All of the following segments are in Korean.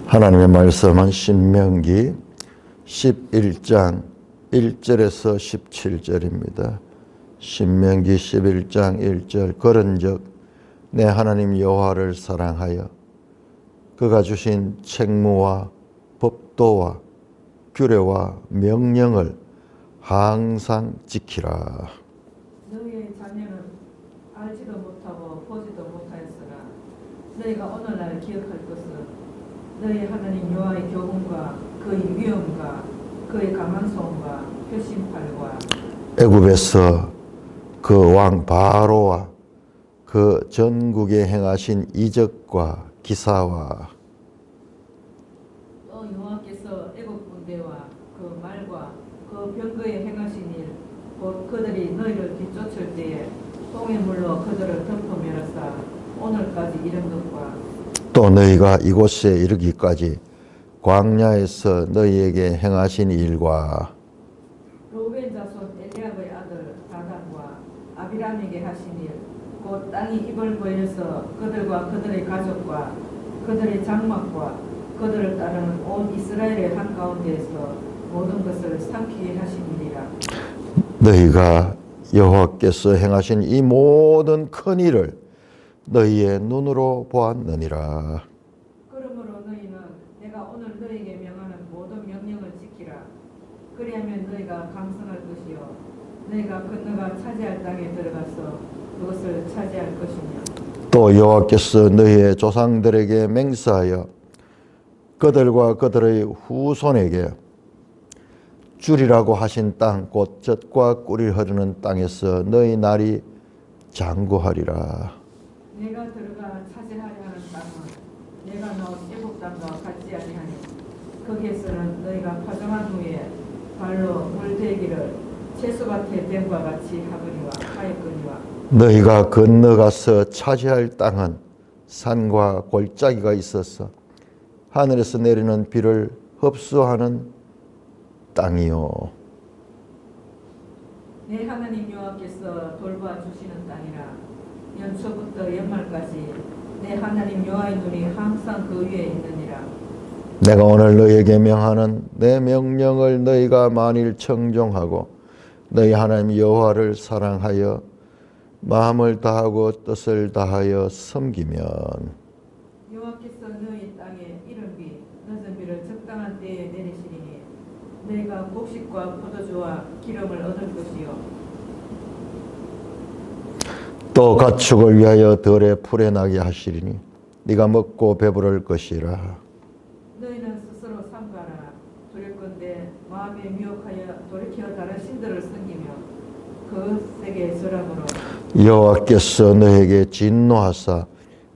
하나님의 말씀은 신명기 11장 1절에서 17절입니다. 신명기 11장 1절 그런즉 내 하나님 여호와를 사랑하여 그가 주신 책무와 법도와 규례와 명령을 항상 지키라. 너희의 자녀는 알지도 못하고 보지도 못하였으나 너희가 오늘날 기억할 것은 너희 하나님 여호와의 교훈과 그의 위엄과 그의 강한 손과 표심팔과 애굽에서 그 왕 바로와 그 전국에 행하신 이적과 기사와 또 여호와께서 애굽 군대와 그 말과 그 병거에 행하신 일 곧 그들이 너희를 뒤쫓을 때에 홍해 물로 그들을 덮어 멸하사 오늘까지 이른 것과 또 너희가 이곳에 이르기까지 광야에서 너희에게 행하신 일과 루벤 자손 엘리압의 아들 다단과 아비람에게 하신 일 곧 땅이 입을 벌려서 그들과 그들의 가족과 그들의 장막과 그들을 따르는 온 이스라엘의 한가운데에서 모든 것을 삼키게 하신 일이라. 너희가 여호와께서 행하신 이 모든 큰 일을 너희의 눈으로 보았느니라. 그러므로 너희는 내가 오늘 너희에게 명하는 모든 명령을 지키라. 그리하면 너희가 강성할 것이요 너희가 건너가 차지할 땅에 들어가서 그것을 차지할 것이며 또 여호와께서 너희의 조상들에게 맹세하여 그들과 그들의 후손에게 주리라고 하신 땅 곧 젖과 꿀이 흐르는 땅에서 너희 날이 장구하리라. 내가 들어가 차지하려 하는 땅은 내가 넣은 애국 땅과 같지 아니하니 거기에서는 너희가 파종한 후에 발로 물대기를 채소밭의 뱀과 같이 하거니와 하였거니와 너희가 건너가서 차지할 땅은 산과 골짜기가 있어서 하늘에서 내리는 비를 흡수하는 땅이요 내 하나님 여호와께서 돌봐 주시는 땅이라. 연초부터 연말까지 내 하나님 여호와의 눈이 항상 그 위에 있느니라. 내가 오늘 너희에게 명하는 내 명령을 너희가 만일 청종하고 너희 하나님 여호와를 사랑하여 마음을 다하고 뜻을 다하여 섬기면 여호와께서 너희 땅에 이른 비 늦은 비를 적당한 때에 내리시리니 너희가 곡식과 포도주와 기름을 얻을 것이요 또 가축을 위하여 들에 풀에 나게 하시리니 네가 먹고 배부를 것이라. 너희는 스스로 삼가라. 두렵건대 마음에 미혹하여 돌이켜 다른 신들을 섬기며 그것에게 절함으로 여호와께서 너에게 진노하사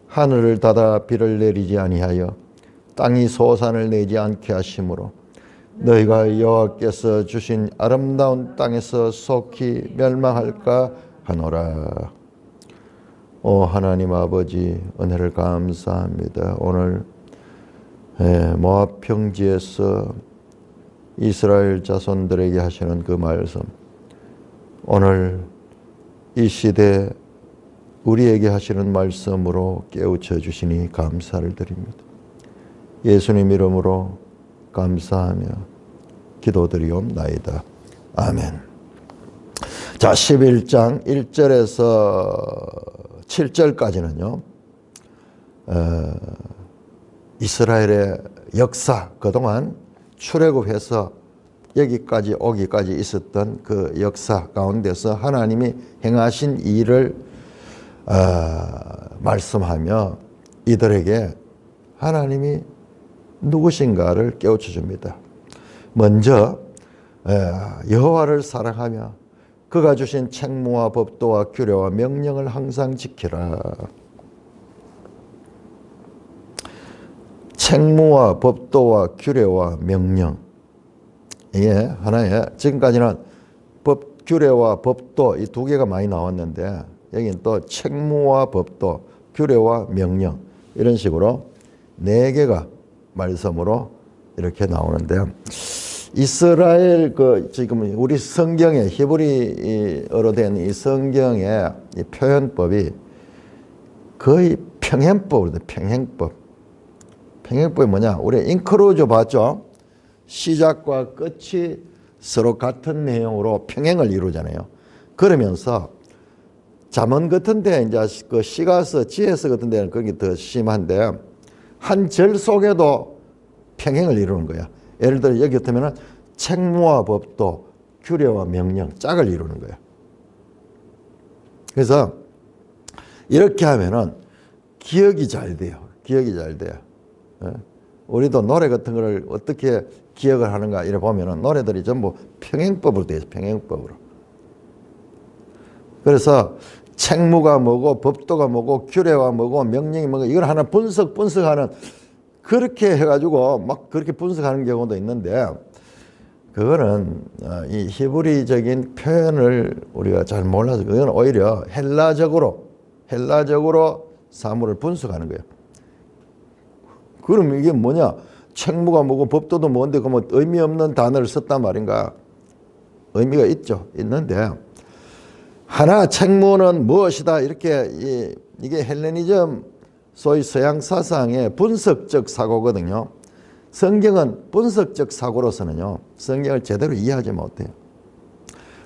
하늘을 닫아 비를 내리지 아니하여 땅이 소산을 내지 않게 하심으로 너희가 여호와께서 주신 아름다운 땅에서 속히 멸망할까 하노라. 오 하나님 아버지 은혜를 감사합니다. 오늘 모압 평지에서 이스라엘 자손들에게 하시는 그 말씀 오늘 이 시대 우리에게 하시는 말씀으로 깨우쳐 주시니 감사를 드립니다. 예수님 이름으로 감사하며 기도드리옵나이다. 아멘. 자, 11장 1절에서 7절까지는요. 이스라엘의 역사, 그동안 출애굽해서 여기까지 오기까지 있었던 그 역사 가운데서 하나님이 행하신 일을 말씀하며 이들에게 하나님이 누구신가를 깨우쳐 줍니다. 먼저 여호와를 사랑하며 그가 주신 책무와 법도와 규례와 명령을 항상 지키라. 책무와 법도와 규례와 명령, 이게 하나의 지금까지는 법, 규례와 법도 이 두 개가 많이 나왔는데 여기는 또 책무와 법도, 규례와 명령 이런 식으로 네 개가 말씀으로 이렇게 나오는데요. 이스라엘 지금 우리 성경에 히브리어로 된 이 성경의 이 표현법이 거의 평행법으로 돼. 평행법. 평행법이 뭐냐? 우리 인크루저 봤죠? 시작과 끝이 서로 같은 내용으로 평행을 이루잖아요. 그러면서 잠언 같은데 이제 그 시가서, 지혜서 같은 데는 그게 더 심한데 한 절 속에도 평행을 이루는 거야. 예를 들어 여기 같으면은 책무와 법도, 규례와 명령, 짝을 이루는 거야. 그래서 이렇게 하면은 기억이 잘 돼요. 기억이 잘 돼요. 우리도 노래 같은 거를 어떻게 기억을 하는가 이래 보면은 노래들이 전부 평행법으로 되어 있어요. 평행법으로. 그래서 책무가 뭐고 법도가 뭐고 규례가 뭐고 명령이 뭐고 이걸 하나 분석하는 그렇게 해가지고 막 그렇게 분석하는 경우도 있는데 그거는 이 히브리적인 표현을 우리가 잘 몰라서 그건 오히려 헬라적으로 사물을 분석하는 거예요. 그럼 이게 뭐냐? 책무가 뭐고 법도도 뭔데 그 뭐 의미 없는 단어를 썼단 말인가? 의미가 있죠. 있는데 하나 책무는 무엇이다 이렇게 이게 헬레니즘 소위 서양 사상의 분석적 사고거든요. 성경은 분석적 사고로서는요. 성경을 제대로 이해하지 못해요.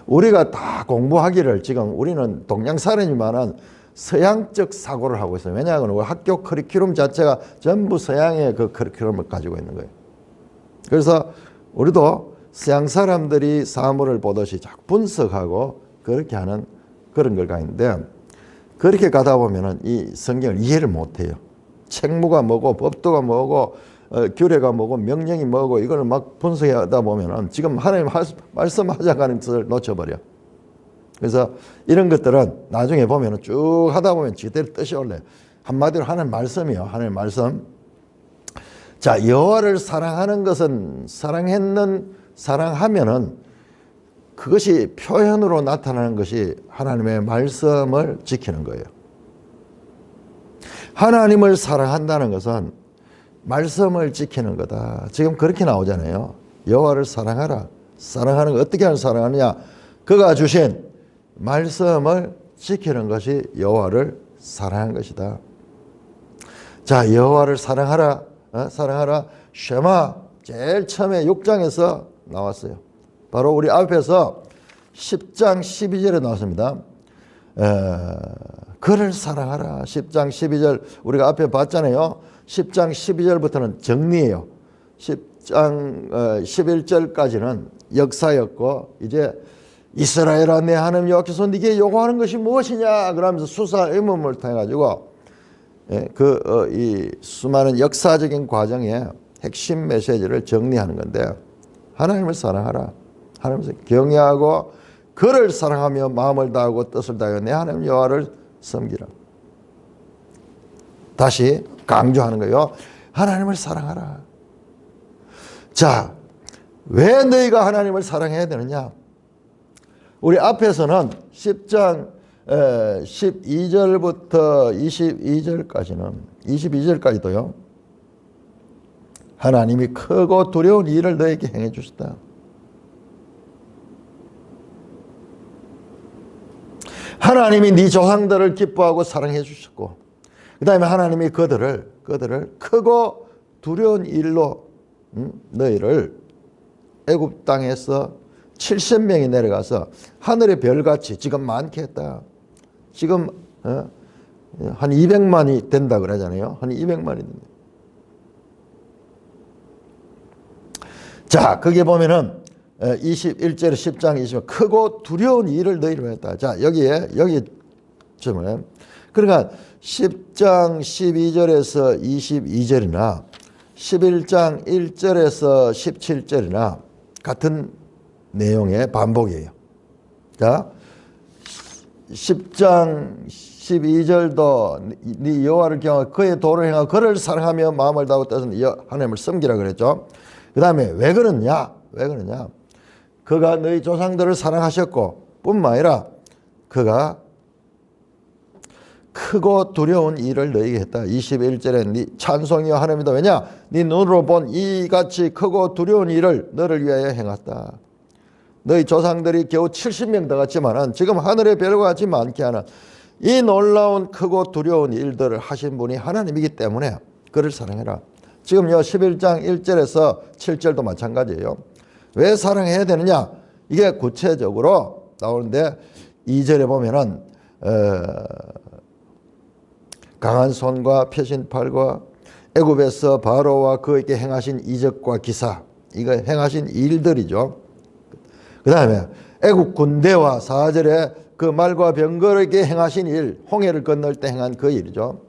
우리가 다 공부하기를 지금 우리는 동양 사람이지만은 서양적 사고를 하고 있어요. 왜냐하면 우리 학교 커리큘럼 자체가 전부 서양의 그 커리큘럼을 가지고 있는 거예요. 그래서 우리도 서양 사람들이 사물을 보듯이 자꾸 분석하고 그렇게 하는 그런 걸 가는데 그렇게 가다 보면은 이 성경을 이해를 못해요. 책무가 뭐고 법도가 뭐고 규례가 뭐고 명령이 뭐고 이걸 막 분석하다 보면은 지금 하나님 말씀하자는 것을 놓쳐버려. 그래서 이런 것들은 나중에 보면은 쭉 하다 보면 지대로 뜻이 올라요. 한마디로 하나님 말씀이요. 하나님 말씀. 자, 여호와를 사랑하는 것은 사랑하면은 그것이 표현으로 나타나는 것이 하나님의 말씀을 지키는 거예요. 하나님을 사랑한다는 것은 말씀을 지키는 거다. 지금 그렇게 나오잖아요. 여호와를 사랑하라. 사랑하는 거 어떻게 하면 사랑하느냐? 그가 주신 말씀을 지키는 것이 여호와를 사랑한 것이다. 자, 여호와를 사랑하라. 사랑하라. 쉐마 제일 처음에 6장에서 나왔어요. 바로 우리 앞에서 10장 12절에 나왔습니다. 그를 사랑하라. 10장 12절 우리가 앞에 봤잖아요. 10장 12절부터는 정리예요. 10장 11절까지는 역사였고 이제 이스라엘아 내 하나님 여호와께서 네게 요구하는 것이 무엇이냐 그러면서 수사 의문을 통해 가지고 이 수많은 역사적인 과정의 핵심 메시지를 정리하는 건데 하나님을 사랑하라. 하나님을 경외하고 그를 사랑하며 마음을 다하고 뜻을 다하여 내 하나님 여호와를 섬기라. 다시 강조하는 거예요. 하나님을 사랑하라. 자, 왜 너희가 하나님을 사랑해야 되느냐? 우리 앞에서는 10장 12절부터 22절까지도요. 하나님이 크고 두려운 일을 너에게 행해 주셨다. 하나님이 네 조상들을 기뻐하고 사랑해 주셨고 그 다음에 하나님이 그들을 크고 두려운 일로 너희를 애굽 땅에서 70명이 내려가서 하늘의 별같이 지금 많게 했다. 지금 한 200만이 된다 그러잖아요. 한 200만이 된다. 자, 거기에 보면은 21절에 10장 20절 크고 두려운 일을 너희로 했다. 자, 여기쯤에 그러니까 10장 12절에서 22절이나 11장 1절에서 17절이나 같은 내용의 반복이에요. 자, 10장 12절도 네 여호와를 경외하고 그의 도를 행하고 그를 사랑하며 마음을 다하고 뜻은 하나님을 섬기라 그랬죠. 그 다음에 왜 그러냐? 그가 너희 조상들을 사랑하셨고 뿐만 아니라 그가 크고 두려운 일을 너희에게 했다. 21절에 네 찬송이여 하나님이다. 왜냐? 네 눈으로 본 이같이 크고 두려운 일을 너를 위하여 행했다. 너희 조상들이 겨우 70명 더 갔지만은 지금 하늘의 별과 같이 많게 하는 이 놀라운 크고 두려운 일들을 하신 분이 하나님이기 때문에 그를 사랑해라. 지금 요 11장 1절에서 7절도 마찬가지예요. 왜 사랑해야 되느냐? 이게 구체적으로 나오는데 2절에 보면은 강한 손과 펴신 팔과 애굽에서 바로와 그에게 행하신 이적과 기사, 이거 행하신 일들이죠. 그 다음에 애굽 군대와 4절에 그 말과 병거에게 행하신 일, 홍해를 건널 때 행한 그 일이죠.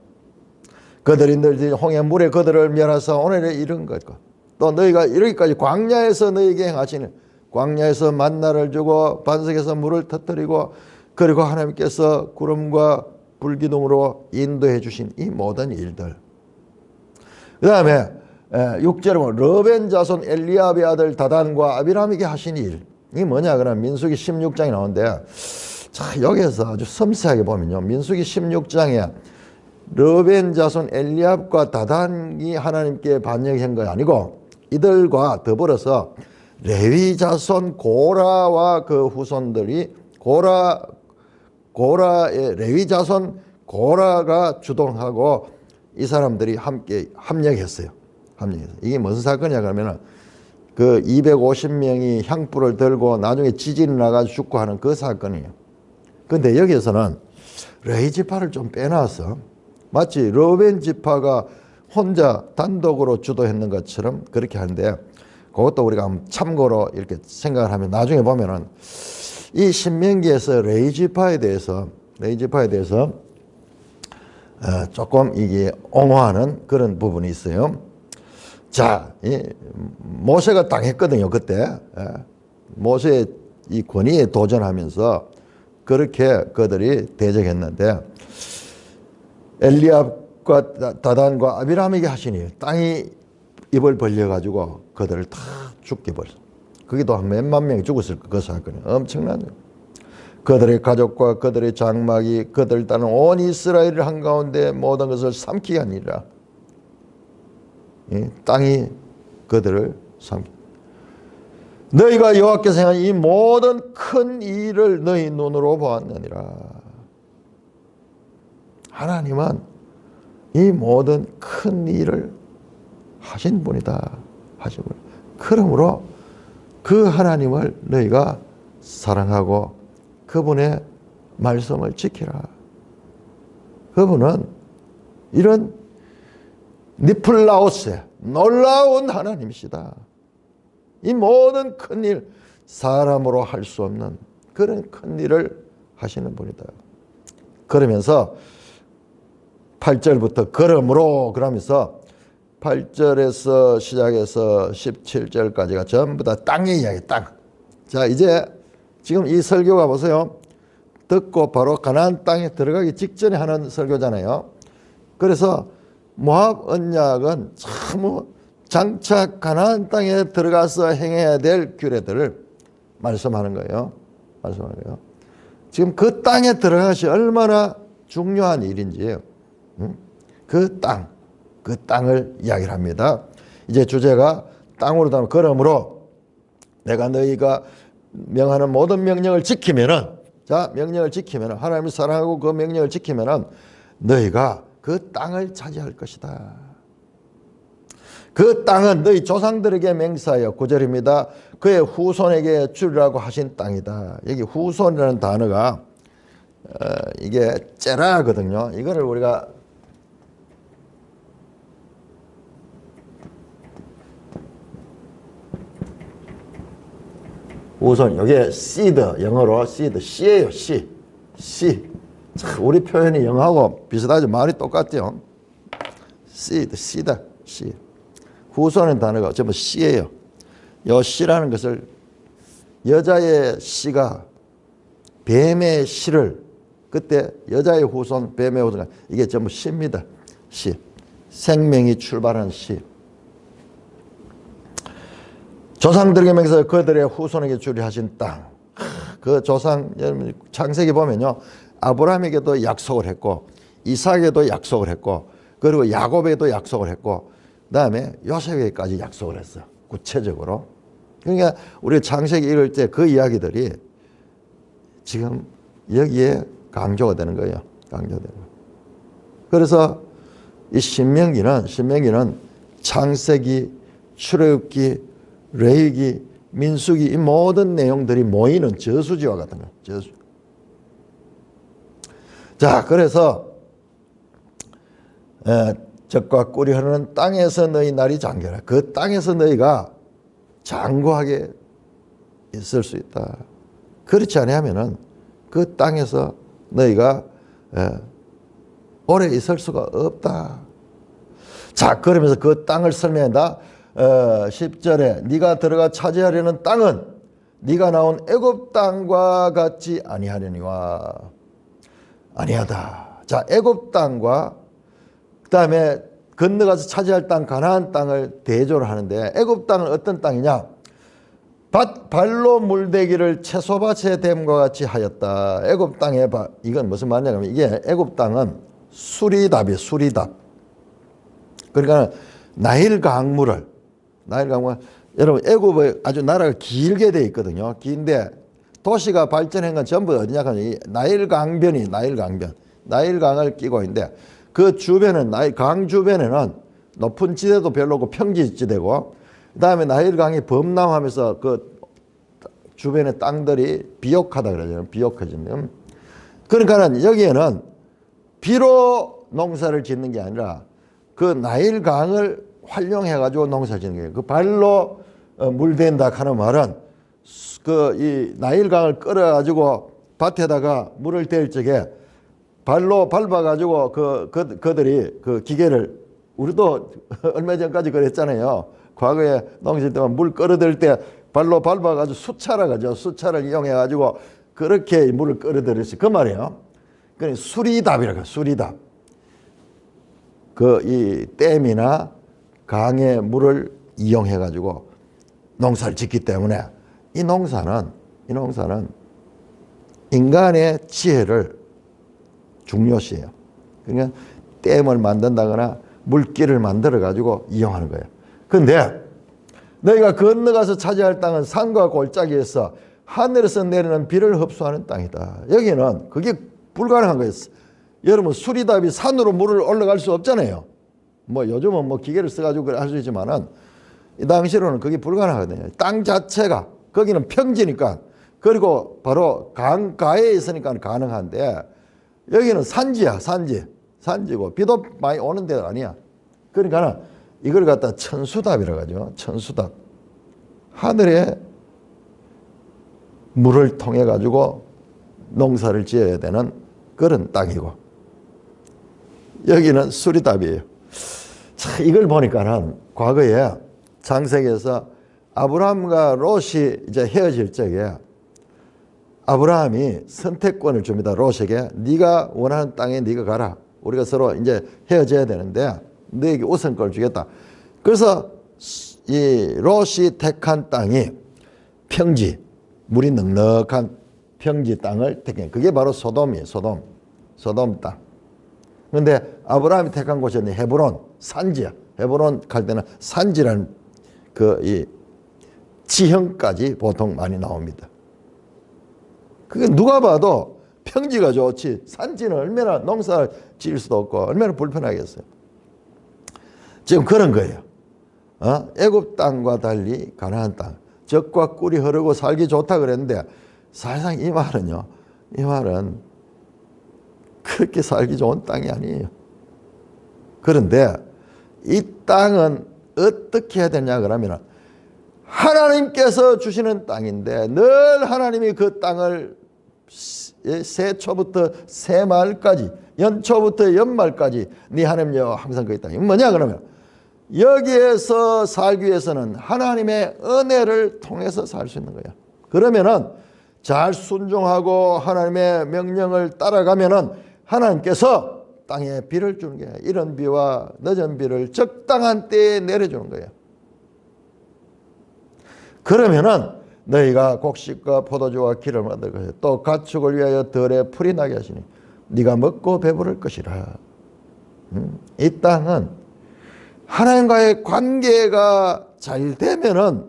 그들이 늘 홍해 물에 그들을 멸하사 오늘에 이른 것과 또 너희가 이르기까지 광야에서 너희에게 행하시는, 광야에서 만나를 주고 반석에서 물을 터뜨리고 그리고 하나님께서 구름과 불기둥으로 인도해 주신 이 모든 일들. 그 다음에 6절에 보면 르벤 자손 엘리압의 아들 다단과 아비람에게 하신 일. 이게 뭐냐 그러면 민수기 16장에 나오는데, 자 여기에서 아주 섬세하게 보면요, 민수기 16장에 르벤 자손 엘리압과 다단이 하나님께 반역한 거 아니고 이들과 더불어서 레위 자손 고라와 그 후손들이 고라의 레위 자손 고라가 주동하고 이 사람들이 함께 합력했어요. 이게 무슨 사건이냐 그러면은 그 250명이 향불을 들고 나중에 지진이 나가지고 죽고 하는 그 사건이에요. 근데 여기에서는 레위 지파를 좀 빼놨어. 마치 르벤 지파가 혼자 단독으로 주도했는 것처럼 그렇게 하는데, 그것도 우리가 한번 참고로 이렇게 생각을 하면 나중에 보면은 이 신명기에서 레위 지파에 대해서 조금 이게 옹호하는 그런 부분이 있어요. 자, 모세가 당했거든요, 그때. 모세의 이 권위에 도전하면서 그렇게 그들이 대적했는데, 엘리압과 다단과 아비람에게 하시니 땅이 입을 벌려가지고 그들을 다 죽게 버렸어. 거기도 한 몇만 명이 죽었을 그 사건이 엄청나죠. 그들의 가족과 그들의 장막이 그들 따른 온 이스라엘을 한가운데 모든 것을 삼키게 하니라. 땅이 그들을 삼키. 너희가 여호와께서 행한 이 모든 큰 일을 너희 눈으로 보았느니라. 하나님은 이 모든 큰 일을 하신 분이다. 하신 분. 그러므로 그 하나님을 너희가 사랑하고 그분의 말씀을 지키라. 그분은 이런 니플라오스의 놀라운 하나님이시다. 이 모든 큰 일, 사람으로 할 수 없는 그런 큰 일을 하시는 분이다. 그러면서 8절부터 그러므로 그러면서 8절에서 시작해서 17절까지가 전부 다 땅의 이야기, 땅. 자, 이제 지금 이 설교가 보세요. 듣고 바로 가나안 땅에 들어가기 직전에 하는 설교잖아요. 그래서 모압 언약은 참 장차 가나안 땅에 들어가서 행해야 될 규례들을 말씀하는 거예요. 지금 그 땅에 들어가시 얼마나 중요한 일인지 그 땅을 이야기를 합니다. 이제 주제가 땅으로 담아 그러므로 내가 너희가 명하는 모든 명령을 지키면은, 자, 명령을 지키면은, 하나님을 사랑하고 그 명령을 지키면은 너희가 그 땅을 차지할 것이다. 그 땅은 너희 조상들에게 맹세하여 9절입니다. 그의 후손에게 주리라고 하신 땅이다. 여기 후손이라는 단어가 이게 째라거든요. 이거를 우리가 우선 이게 seed, 영어로 seed, 씨예요, 씨. 참 우리 표현이 영어하고 비슷하죠. 말이 똑같죠. seed, 씨다, 씨. 후손의 단어가 전부 씨예요. 이 씨라는 것을 여자의 씨가 뱀의 씨를, 그때 여자의 후손, 뱀의 후손, 이게 전부 씨입니다. 씨. 생명이 출발한 씨. 조상들에게 맹세하여 그들의 후손에게 주리 하신 땅. 그 조상, 여러분 창세기 보면요, 아브라함에게도 약속을 했고 이삭에게도 약속을 했고 그리고 야곱에게도 약속을 했고 그다음에 요셉에게까지 약속을 했어요. 구체적으로. 그러니까 우리가 창세기 읽을 때 그 이야기들이 지금 여기에 강조가 되는 거예요. 강조되는 거예요. 그래서 이 신명기는 창세기, 출애굽기, 레위기, 민수기 이 모든 내용들이 모이는 저수지와 같은 거예요. 저수. 자, 그래서 젖과 꿀이 흐르는 땅에서 너희 날이 장겨라. 그 땅에서 너희가 장구하게 있을 수 있다. 그렇지 않으면은 그 땅에서 너희가 오래 있을 수가 없다. 자, 그러면서 그 땅을 설명한다. 10절에 네가 들어가 차지하려는 땅은 네가 나온 애굽 땅과 같지 아니하려니와. 아니하다. 자, 애굽 땅과 그다음에 건너가서 차지할 땅 가나안 땅을 대조를 하는데, 애굽 땅은 어떤 땅이냐? 발로 물대기를 채소밭에 댐과 같이 하였다. 애굽 땅에 이건 무슨 말이냐면, 이게 애굽 땅은 수리답이에요. 수리답. 그러니까 나일 강물을 여러분, 애굽의 아주 나라가 길게 돼 있거든요. 긴데 도시가 발전한 건 전부 어디냐 하면 나일 강을 끼고 있는데, 그 주변은 나일 강 주변에는 높은 지대도 별로 없고 평지지대고, 그다음에 나일 강이 범람하면서 그 주변의 땅들이 비옥하다 그러잖아요. 비옥해지는. 그러니까는 여기에는 비로 농사를 짓는 게 아니라 그 나일 강을 활용해 가지고 농사를 짓는 거예요. 그 발로 물댄다 하는 말은 그 이 나일 강을 끌어 가지고 밭에다가 물을 댈 적에 발로 밟아 가지고 그들이 그 기계를, 우리도 얼마 전까지 그랬잖아요. 과거에 농사 때만 물 끌어들 때 발로 밟아 가지고 수차라 가죠. 수차를 이용해 가지고 그렇게 물을 끌어들였어요. 그 말이에요. 그러니까 수리답이라고. 수리답. 그 이 댐이나 강의 물을 이용해 가지고 농사를 짓기 때문에 이 농사는 인간의 지혜를 중요시해요. 그러니까 댐을 만든다거나 물길을 만들어 가지고 이용하는 거예요. 그런데 너희가 건너가서 차지할 땅은 산과 골짜기에서 하늘에서 내리는 비를 흡수하는 땅이다. 여기는 그게 불가능한 거예요. 여러분, 수리답이 산으로 물을 올라갈 수 없잖아요. 뭐 요즘은 뭐 기계를 써가지고 할 수 있지만은 이 당시로는 그게 불가능하거든요. 땅 자체가, 거기는 평지니까, 그리고 바로 강가에 있으니까 가능한데, 여기는 산지야. 산지고 비도 많이 오는 데가 아니야. 그러니까 이걸 갖다 천수답이라고 하죠. 천수답. 하늘에 물을 통해 가지고 농사를 지어야 되는 그런 땅이고, 여기는 수리답이에요. 자, 이걸 보니까는 과거에 창세기에서 아브라함과 롯이 이제 헤어질 적에 아브라함이 선택권을 줍니다. 롯에게. 네가 원하는 땅에 네가 가라. 우리가 서로 이제 헤어져야 되는데 너에게 우선권을 주겠다. 그래서 이 롯이 택한 땅이 평지, 물이 넉넉한 평지 땅을 택해. 그게 바로 소돔이에요. 소돔 땅. 그런데 아브라함이 택한 곳이 헤브론, 산지야. 헤브론 갈 때는 산지라는 그 이 지형까지 보통 많이 나옵니다. 그게 누가 봐도 평지가 좋지, 산지는 얼마나 농사를 지을 수도 없고 얼마나 불편하겠어요. 지금 그런 거예요. 애굽 땅과 달리 가나안 땅, 젖과 꿀이 흐르고 살기 좋다 그랬는데, 사실상 이 말은 그렇게 살기 좋은 땅이 아니에요. 그런데 이 땅은 어떻게 해야 되냐 그러면, 하나님께서 주시는 땅인데 늘 하나님이 그 땅을 새초부터 새말까지, 연초부터 연말까지 네 하나님 여호와 항상 그 땅이 뭐냐 그러면, 여기에서 살기 위해서는 하나님의 은혜를 통해서 살 수 있는 거야. 그러면은 잘 순종하고 하나님의 명령을 따라가면은 하나님께서 땅에 비를 주는 게, 이른 비와 늦은 비를 적당한 때에 내려주는 거예요. 그러면은 너희가 곡식과 포도주와 기름을 얻을 것이요 또 가축을 위하여 들에 풀이 나게 하시니 네가 먹고 배부를 것이라. 이 땅은 하나님과의 관계가 잘 되면은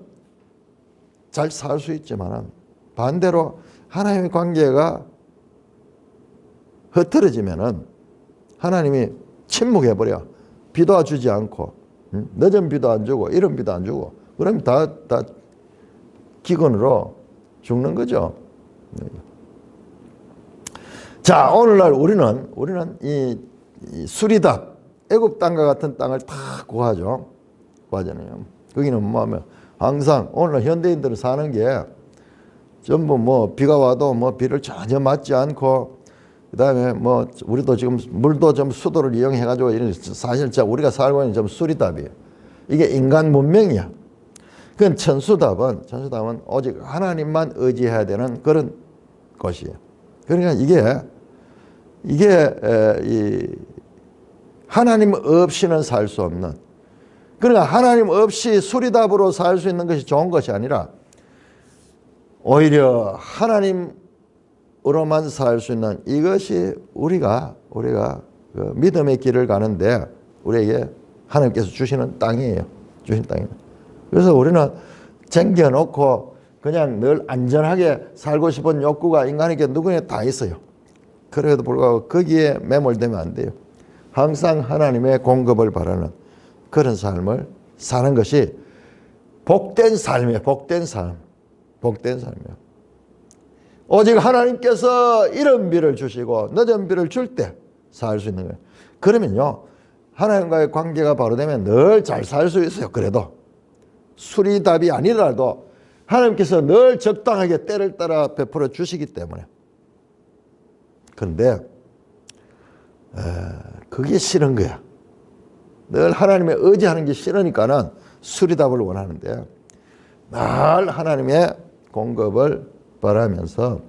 잘 살 수 있지만은, 반대로 하나님의 관계가 흐트러지면은 하나님이 침묵해버려. 비도 주지 않고 늦은 비도 안 주고 이른 비도 안 주고 그러면 다 기근으로 죽는 거죠. 자, 오늘날 우리는 이 수리답 애굽 땅과 같은 땅을 다 구하죠. 구하잖아요. 거기는 뭐하면 항상 오늘날 현대인들은 사는 게 전부 뭐 비가 와도 뭐 비를 전혀 맞지 않고 그다음에 뭐 우리도 지금 물도 좀 수도를 이용해 가지고 이런 사실 우리가 살고 있는 좀 수리답이에요. 이게 인간 문명이야. 그건 천수답은 오직 하나님만 의지해야 되는 그런 것이에요. 그러니까 이게 하나님 없이는 살 수 없는, 그러니까 하나님 없이 수리답으로 살 수 있는 것이 좋은 것이 아니라 오히려 하나님으로만 살 수 있는 이것이 우리가 그 믿음의 길을 가는데 우리에게 하나님께서 주시는 땅이에요. 주신 땅이에요. 그래서 우리는 쟁겨놓고 그냥 늘 안전하게 살고 싶은 욕구가 인간에게 누구나 다 있어요. 그래도 불구하고 거기에 매몰되면 안 돼요. 항상 하나님의 공급을 바라는 그런 삶을 사는 것이 복된 삶이에요. 복된 삶. 복된 삶이에요. 오직 하나님께서 이른 비를 주시고 늦은 비를 줄 때 살 수 있는 거예요. 그러면요, 하나님과의 관계가 바로 되면 늘 잘 살 수 있어요. 그래도 수리답이 아니라도 하나님께서 늘 적당하게 때를 따라 베풀어 주시기 때문에. 그런데 그게 싫은 거야. 늘 하나님의 의지하는 게 싫으니까는 수리답을 원하는데 늘 하나님의 공급을 바라면서,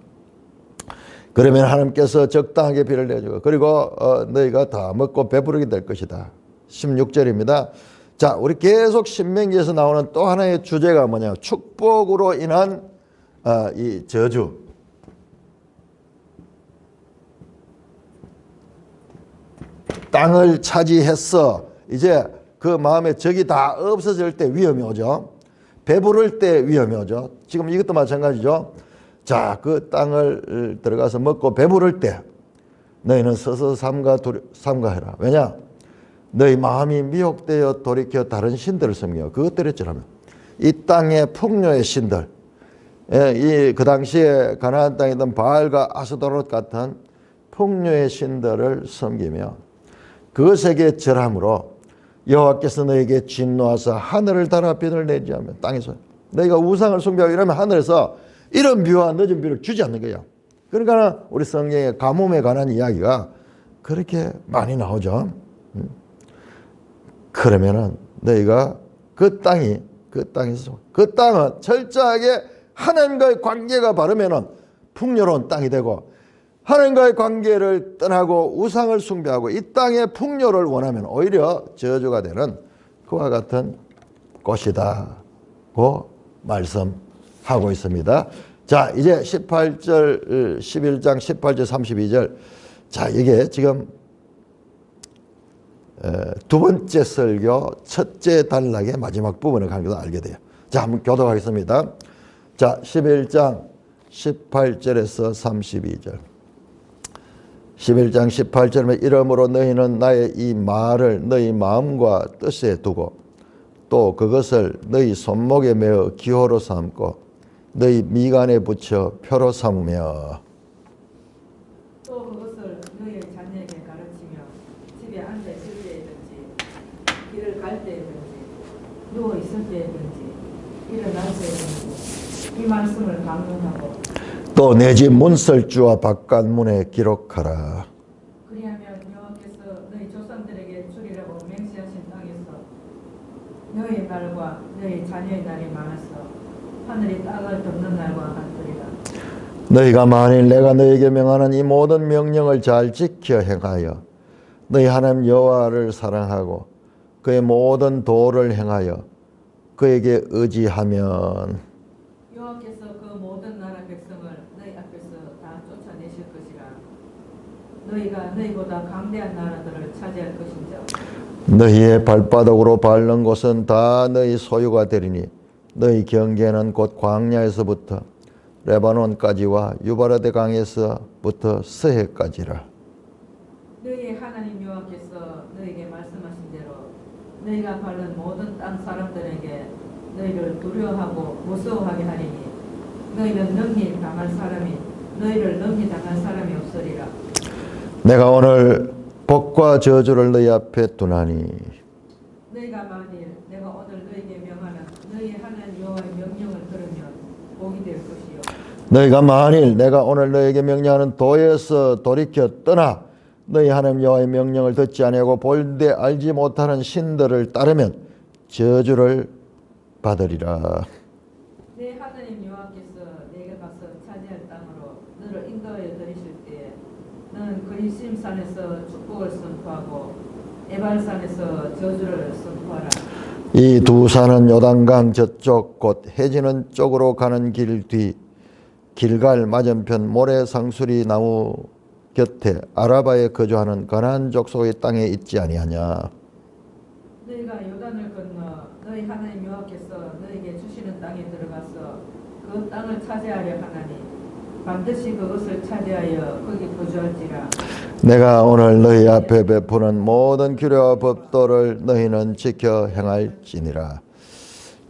그러면 하나님께서 적당하게 비를 내주고 그리고 너희가 다 먹고 배부르게 될 것이다. 16절입니다. 자, 우리 계속 신명기에서 나오는 또 하나의 주제가 뭐냐? 축복으로 인한 이 저주. 땅을 차지했어. 이제 그 마음에 적이 다 없어질 때 위험이 오죠. 배부를 때 위험이 오죠. 지금 이것도 마찬가지죠. 자, 그 땅을 들어가서 먹고 배부를 때 너희는 서서 삼가해라. 왜냐? 너희 마음이 미혹되어 돌이켜 다른 신들을 섬겨. 그것들이 있잖아요. 이 땅의 풍요의 신들, 그 당시에 가나안 땅이던 바알과 아스도롯 같은 풍요의 신들을 섬기며 그것에게 절함으로 여호와께서 너에게 진노하사 하늘을 달아 비를 내지 않으면 땅에서 너희가 우상을 숭배하고 이러면 하늘에서 이런 비와 늦은 비를 주지 않는 거예요. 그러니까 우리 성경에 가뭄에 관한 이야기가 그렇게 많이 나오죠. 그러면은 너희가 그 땅은 철저하게 하나님과의 관계가 바르면은 풍요로운 땅이 되고, 하나님과의 관계를 떠나고 우상을 숭배하고 이 땅의 풍요를 원하면 오히려 저주가 되는 그와 같은 곳이다고 말씀하고 있습니다. 자, 이제 11장 18절 32절. 자, 이게 지금 두 번째 설교 첫째 단락의 마지막 부분을 가는 것을 알게 돼요. 자, 한번 교독하겠습니다. 자, 11장 18절에서 32절. 11장 18절에 이러므로 너희는 나의 이 말을 너희 마음과 뜻에 두고 또 그것을 너희 손목에 메어 기호로 삼고 너희 미간에 붙여 표로 삼으며 또 그것을 너희 자녀에게 가르치며 집에 앉아 있을 때든지 길을 갈 때든지 누워 있을 때든지 일어날 때든지 이 말씀을 강론하고 또 내 집 문설주와 바깥문에 기록하라. 그리하면 여호와께서 너희 조상들에게 주리라고 맹세하신 땅에서 너희 날과 너희 자녀의 날이 많아서 하늘이 땅을 덮는 날과 같으리라. 너희가 만일 내가 너희에게 명하는 이 모든 명령을 잘 지켜 행하여 너희 하나님 여호와를 사랑하고 그의 모든 도를 행하여 그에게 의지하면 여호와께서 그 모든 나라 백성을 너희 앞에서 다 쫓아내실 것이라. 너희가 너희보다 강대한 나라들을 차지할 것인즉 너희의 발바닥으로 밟는 곳은 다 너희 소유가 되리니 너희 경계는 곧 광야에서부터 레바논까지와 유바라데 강에서부터 서해까지라. 너희의 하나님 여호와께서 너희에게 말씀하신 대로 너희가 바른 모든 땅 사람들에게 너희를 두려워하고 무서워하게 하리니 너희는 능히 당할 사람이 너희를 능히 당할 사람이 없으리라. 내가 오늘 복과 저주를 너희 앞에 두나니 너희가 만일 내가 오늘 너희에게 명하는 너희 하나님 여호와의 명령을 들으면 복이 될 것이요. 너희가 만일 내가 오늘 너희에게 명령하는 도에서 돌이켜 떠나 너희 하나님 여호와의 명령을 듣지 아니하고 볼때 알지 못하는 신들을 따르면 저주를 받으리라. 내 하나님 여호와께서 내게 가서 차지할 땅으로 너를 인도하여 들이실 때에 너는 그리심산에서 축복을 선포하고 에발산에서 저주를 선포하라. 이 두 산은 요단강 저쪽 곧 해지는 쪽으로 가는 길 뒤 길갈 맞은편 모래상수리 나무 곁에 아라바에 거주하는 가나안 족속의 땅에 있지 아니하냐. 너희가 요단을 건너 너희 하나님 여호와께서 너희에게 주시는 땅에 들어가서 그 땅을 차지하려 하나니 반드시 그것을 차지하여 거기 거주할지라. 내가 오늘 너희 앞에 베푸는 모든 규례와 법도를 너희는 지켜 행할지니라.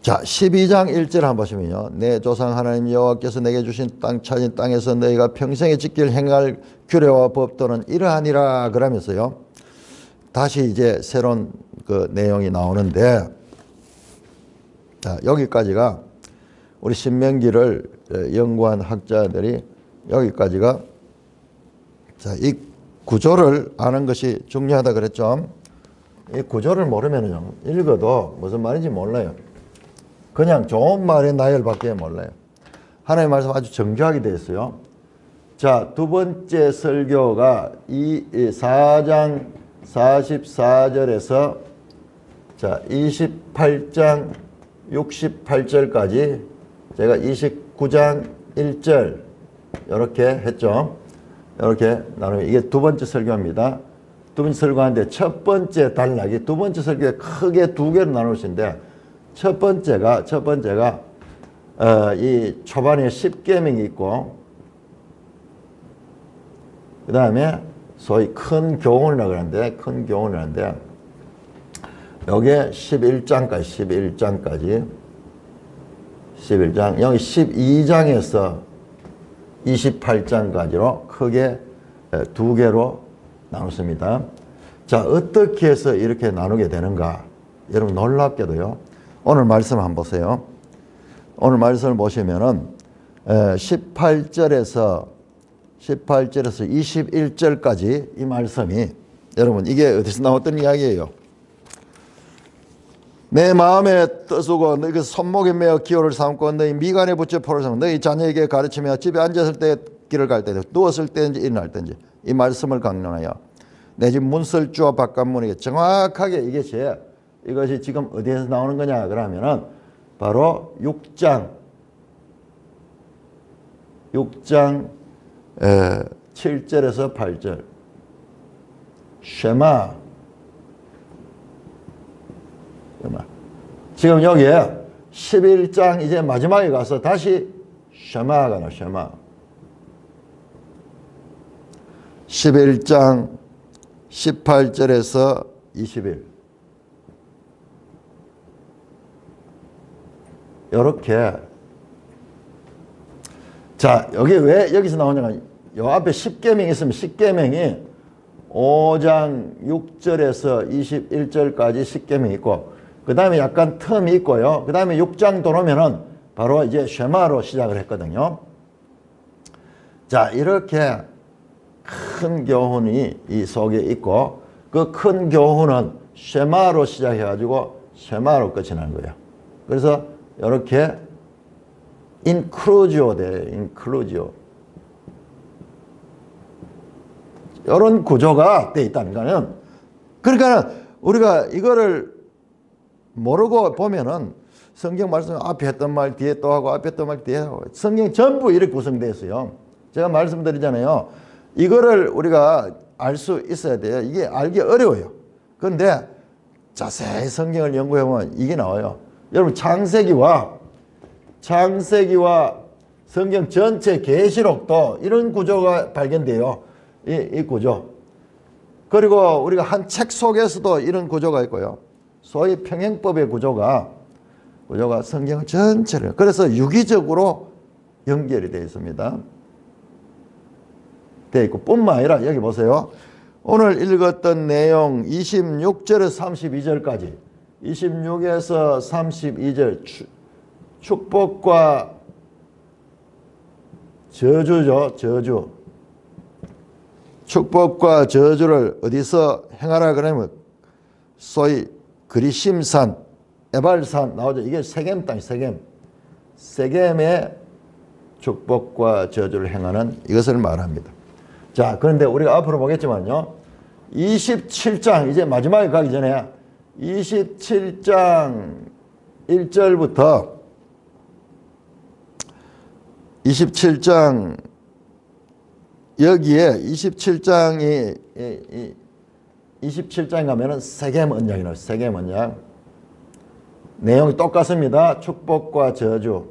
자, 12장 1절 한번 보시면요. 내 조상 하나님 여호와께서 내게 주신 땅 차진 땅에서 너희가 평생에 지킬 행할 규례와 법도는 이러하니라 그러면서요. 다시 이제 새로운 그 내용이 나오는데, 자, 여기까지가 우리 신명기를 연구한 학자들이 여기까지가, 자, 이 구조를 아는 것이 중요하다 그랬죠. 이 구조를 모르면요, 읽어도 무슨 말인지 몰라요. 그냥 좋은 말의 나열밖에 몰라요. 하나님의 말씀 아주 정교하게 되어 있어요. 자, 두 번째 설교가 이 4장 44절에서 자, 28장 68절까지 제가 29장 1절 이렇게 했죠. 이렇게 나누면 이게 두 번째 설교입니다. 두 번째 설교하는데 첫 번째 단락이 두 번째 설교에 크게 두 개로 나누시는데 첫 번째가 이 초반에 10계명이 있고 그 다음에 소위 큰 교훈이라고 그러는데 큰 교훈이라는데 여기에 11장까지 11장 여기 12장에서 28장까지로 크게 두 개로 나눴습니다. 자, 어떻게 해서 이렇게 나누게 되는가? 여러분 놀랍게도요. 오늘 말씀 한번 보세요. 오늘 말씀을 보시면은 18절에서 21절까지 이 말씀이 여러분 이게 어디서 나왔던 이야기예요? 내 마음에 떠쓰고 너희 그 손목에 매어 기호를 삼고 너희 미간에 붙여 포를 삼고 너희 자녀에게 가르치며 집에 앉았을 때 길을 갈 때 누웠을 때인지 일어날 때인지 이 말씀을 강론하여 내 집 문설주와 바깥문에게 정확하게 이것이 지금 어디에서 나오는 거냐 그러면은 바로 6장 7절에서 8절 쉐마 지금 여기에 11장 이제 마지막에 가서 다시 쉐마가 나와. 쉐마 11장 18절에서 20일 요렇게 자 여기 왜 여기서 나오냐면 요 앞에 10계명이 있으면 10계명이 5장 6절에서 21절까지 10계명이 있고 그 다음에 약간 텀이 있고요. 그 다음에 6장 들어오면은 바로 이제 쉐마로 시작을 했거든요. 자, 이렇게 큰 교훈이 이 속에 있고 그 큰 교훈은 쉐마로 시작해가지고 쉐마로 끝이 나는 거예요. 그래서 이렇게 인클루지오 돼요. 인클루지오. 이런 구조가 돼 있다는 거는 그러니까 우리가 이거를 모르고 보면은 성경 말씀 앞에 했던 말 뒤에 또 하고 앞에 했던 말 뒤에 하고 성경이 전부 이렇게 구성되어 있어요. 제가 말씀드리잖아요. 이거를 우리가 알 수 있어야 돼요. 이게 알기 어려워요. 그런데 자세히 성경을 연구해 보면 이게 나와요. 여러분 창세기와 성경 전체 계시록도 이런 구조가 발견돼요. 이 구조. 그리고 우리가 한 책 속에서도 이런 구조가 있고요. 소위 평행법의 구조가 성경 전체를, 그래서 유기적으로 연결이 되어 있습니다. 되어 있고 뿐만 아니라 여기 보세요. 오늘 읽었던 내용 26절에서 32절까지 26에서 32절 축복과 저주죠. 저주. 축복과 저주를 어디서 행하라 그러면 소위 그리심산, 에발산 나오죠. 이게 세겜 땅, 세겜의 축복과 저주를 행하는 이것을 말합니다. 자, 그런데 우리가 앞으로 보겠지만요. 27장 이제 마지막에 가기 전에 27장 1절부터 27장 여기에 27장에 가면은 세겜 언약이 나와요. 세겜 언약. 내용이 똑같습니다. 축복과 저주.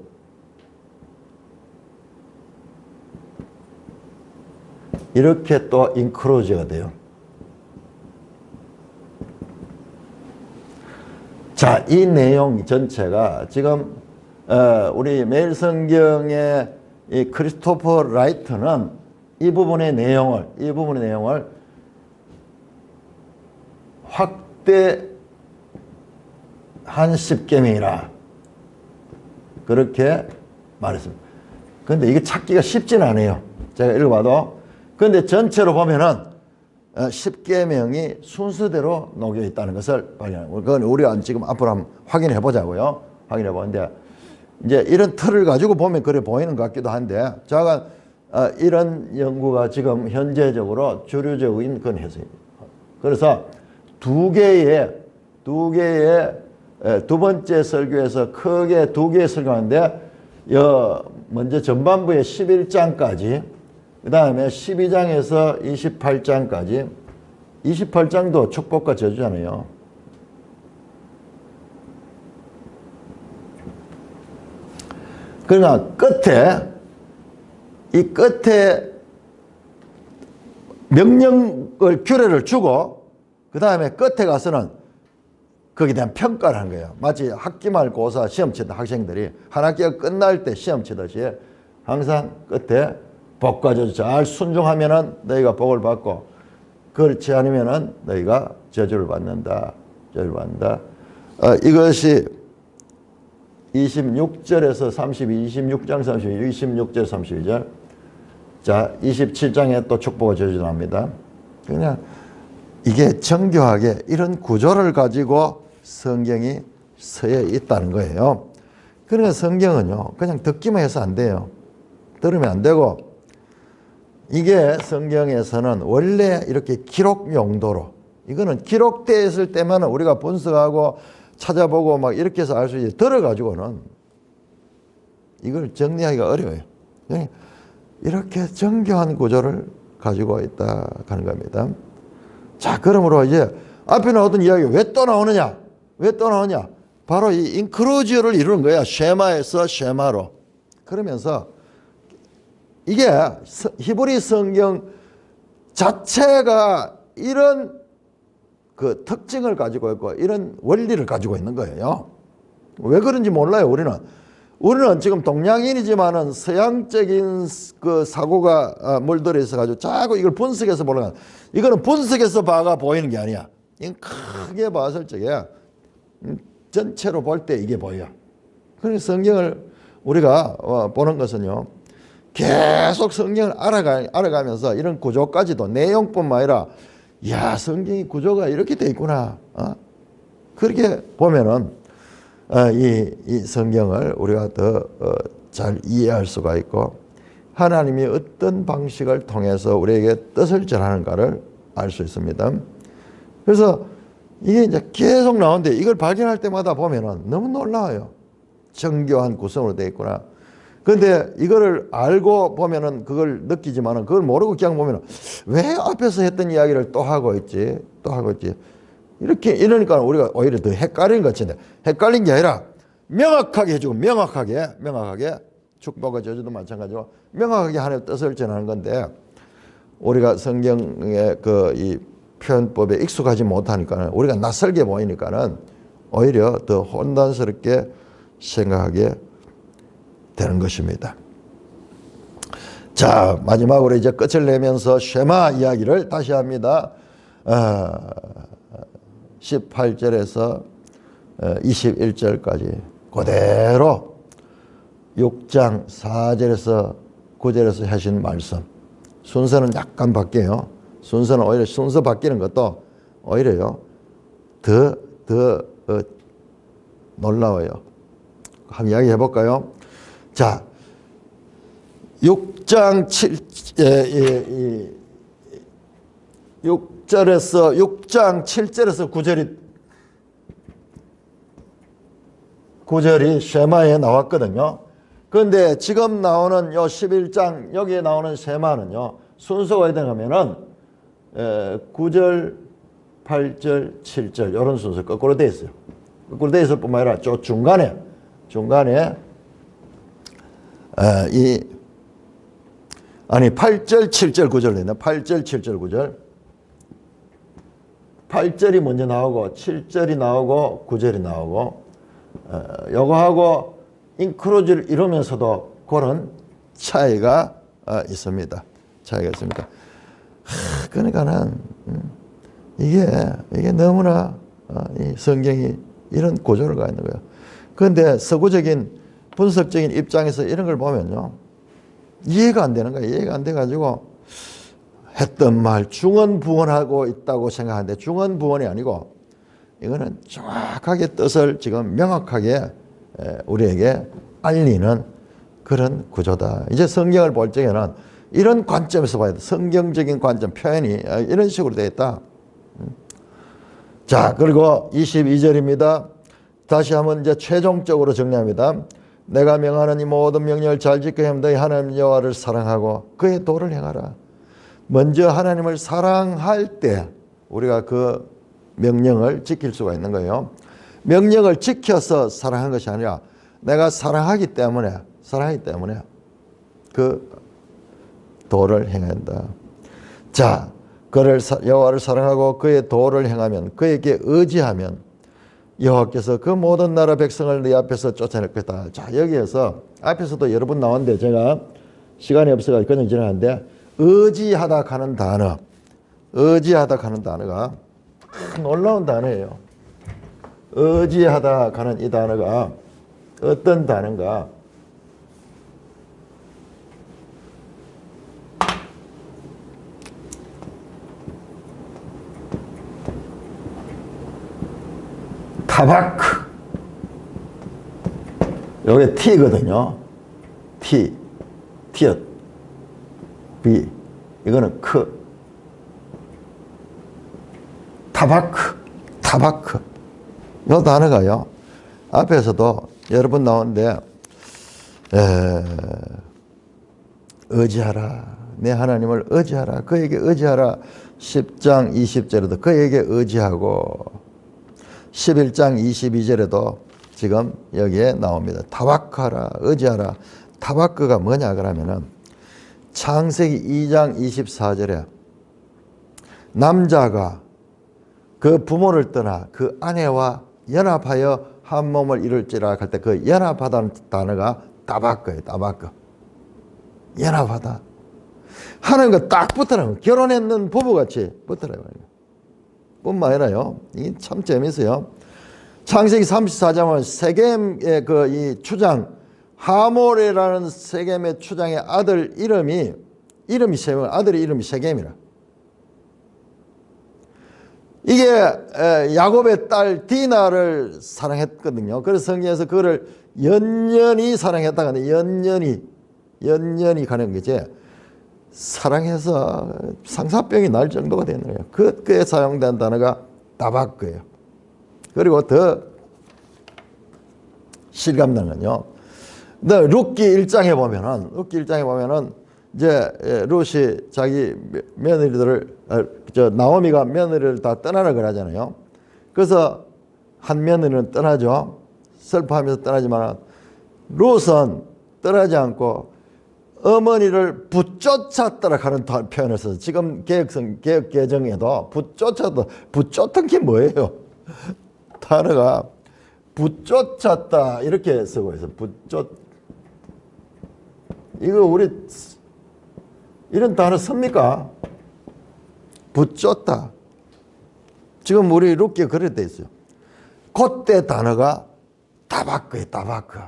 이렇게 또 인크로즈가 돼요. 자, 이 내용 전체가 지금 우리 매일 성경의 이 크리스토퍼 라이트는 이 부분의 내용을 확대한 십계명이라 그렇게 말했습니다. 그런데 이게 찾기가 쉽지는 않아요. 제가 읽어봐도. 그런데 전체로 보면은 십계명이 순서대로 녹여 있다는 것을 발견합니다. 그건 우리가 지금 앞으로 한번 확인해 보자고요. 확인해 보는데 이제 이런 틀을 가지고 보면 그래 보이는 것 같기도 한데, 제가 이런 연구가 지금 현재적으로 주류적인 그런 해석입니다. 그래서 두 번째 설교에서 크게 두 개의 설교하는데, 먼저 전반부의 11장까지, 그 다음에 12장에서 28장까지, 28장도 축복과 저주잖아요. 그러나 끝에 명령을, 규례를 주고 그 다음에 끝에 가서는 거기에 대한 평가를 하는 거예요. 마치 학기말고사 시험 치던 학생들이 한 학기가 끝날 때 시험 치듯이 항상 끝에 복과 저주, 잘 순종하면은 너희가 복을 받고 그렇지 않으면은 너희가 저주를 받는다. 이것이 26절에서 32, 26장 32, 26절 32절. 자, 27장에 또 축복과 저주 나옵니다. 그냥 이게 정교하게 이런 구조를 가지고 성경이 서여 있다는 거예요. 그러니까 성경은요, 그냥 듣기만 해서 안 돼요. 들으면 안 되고, 이게 성경에서는 원래 이렇게 기록 용도로, 이거는 기록되어 있을 때만 우리가 분석하고 찾아보고 막 이렇게 해서 알 수 있지, 들어가지고는 이걸 정리하기가 어려워요. 이렇게 정교한 구조를 가지고 있다 하는 겁니다. 자, 그러므로 이제 앞에 나오던 이야기가 왜 또 나오느냐? 바로 이 인크로지어를 이루는 거야. 쉐마에서 쉐마로. 그러면서 이게 히브리 성경 자체가 이런 그 특징을 가지고 있고 이런 원리를 가지고 있는 거예요. 왜 그런지 몰라요. 우리는 지금 동양인이지만은 서양적인 그 사고가 물들어 있어 가지고 자꾸 이걸 분석해서 보려고. 이거는 분석해서 봐가 보이는 게 아니야. 이건 크게 봤을 적에 전체로 볼 때 이게 보여. 그래서 성경을 우리가 보는 것은요, 계속 성경을 알아가면서 이런 구조까지도, 내용뿐만 아니라 야, 성경의 구조가 이렇게 돼 있구나. 그렇게 보면은 이 성경을 우리가 더 잘 이해할 수가 있고, 하나님이 어떤 방식을 통해서 우리에게 뜻을 전하는가를 알 수 있습니다. 그래서 이게 이제 계속 나오는데 이걸 발견할 때마다 보면은 너무 놀라워요. 정교한 구성으로 되어 있구나. 그런데 이거를 알고 보면은 그걸 느끼지만은 그걸 모르고 그냥 보면은 왜 앞에서 했던 이야기를 또 하고 있지? 이러니까 우리가 오히려 더 헷갈리는 것 같은데, 헷갈린 게 아니라 명확하게 해주고, 명확하게 축복과 저주도 마찬가지로 명확하게 하나님의 뜻을 전하는 건데, 우리가 성경의 이 표현법에 익숙하지 못하니까는, 우리가 낯설게 보이니까는 오히려 더 혼란스럽게 생각하게 되는 것입니다. 자, 마지막으로 이제 끝을 내면서 쉐마 이야기를 다시 합니다. 18절에서 21절까지 그대로 6장 4절에서 9절에서 하신 말씀. 순서는 약간 바뀌어요. 순서는 오히려 순서 바뀌는 것도 오히려요. 더 놀라워요. 한번 이야기 해볼까요? 자, 6장 7절에서 9절이 쉐마에 나왔거든요. 그런데 지금 나오는 요 11장 여기에 나오는 쉐마는요. 순서가 어떻게 되냐면은 9절, 8절, 7절 이런 순서 거꾸로 되어 있어요. 거꾸로 되어 있을 뿐만 아니라 저 중간에 8절, 7절, 9절 되네. 8절, 7절, 9절. 8절이 먼저 나오고 7절이 나오고 9절이 나오고 요거하고 인크루즈를 이루면서도 그런 차이가 있습니다. 차이가 있습니다. 그러니까는 이게 너무나 이 성경이 이런 구조를 가지고 있는 거예요. 그런데 서구적인 분석적인 입장에서 이런 걸 보면요. 이해가 안 되는 거예요. 이해가 안 돼가지고 했던 말 중언부언하고 있다고 생각하는데 중언부언이 아니고 이거는 정확하게 뜻을 지금 명확하게 우리에게 알리는 그런 구조다. 이제 성경을 볼 적에는 이런 관점에서 봐야 돼. 성경적인 관점, 표현이 이런 식으로 되어 있다. 자, 그리고 22절입니다. 다시 한번 이제 최종적으로 정리합니다. 내가 명하는 이 모든 명령을 잘 지켜야 너희 하나님 여호와를 사랑하고 그의 도를 행하라. 먼저 하나님을 사랑할 때 우리가 그 명령을 지킬 수가 있는 거예요. 명령을 지켜서 사랑한 것이 아니라 내가 사랑하기 때문에 그 도를 행해야 한다. 자, 그를 여호와를 사랑하고 그의 도를 행하면 그에게 의지하면 여호와께서 그 모든 나라 백성을 네 앞에서 쫓아낼 것이다. 자, 여기에서 앞에서도 여러 번 나왔는데 제가 시간이 없어가지고 그냥 지나가는데 의지하다 하는 단어, 의지하다 하는 단어가 놀라운 단어예요. 의지하다 하는 이 단어가 어떤 단어인가? 타바크. 요게 T거든요. T엇. B. 이거는 크. 타바크. 요 단어가요. 앞에서도 여러 번 나오는데, 의지하라. 내 하나님을 의지하라. 그에게 의지하라. 10장 20절에도 그에게 의지하고, 11장 22절에도 지금 여기에 나옵니다. 타바크하라, 의지하라. 타바크가 뭐냐 그러면은 창세기 2장 24절에 남자가 그 부모를 떠나 그 아내와 연합하여 한 몸을 이룰지라 할 때 그 연합하다는 단어가 타바크예요. 타바크. 연합하다. 하나님과 딱 붙으라면 결혼했는 부부같이 붙으라고 해요. 뿐만 아니라요. 이게 참 재밌어요. 창세기 34장 보면 세겜의 그 이 추장 하몰이라는 세겜의 추장의 아들 이름이 세겜, 아들의 이름이 세겜이라. 이게 야곱의 딸 디나를 사랑했거든요. 그래서 성경에서 그를 연연히 사랑했다가 연연히 가는 거지. 사랑해서 상사병이 날 정도가 되는 거예요. 그에 사용된 단어가 타바크예요. 그리고 더 실감나는 건요. 룻기 1장에 보면은 이제 룻이 자기 며느리들을 나오미가 며느리를 다 떠나라 그러잖아요. 그래서 한 며느리는 떠나죠. 슬퍼하면서 떠나지만 룻은 떠나지 않고 어머니를 붙쫓았더라 하는 표현을 써서 지금 개혁 개정에도 붙쫓은 게 뭐예요? 단어가 붙쫓았다 이렇게 쓰고 있어. 이거 우리 이런 단어 씁니까? 붙쫓다. 지금 우리 룻기에 그렇게 돼 있어요. 그때 단어가 다바크예요. 다바크.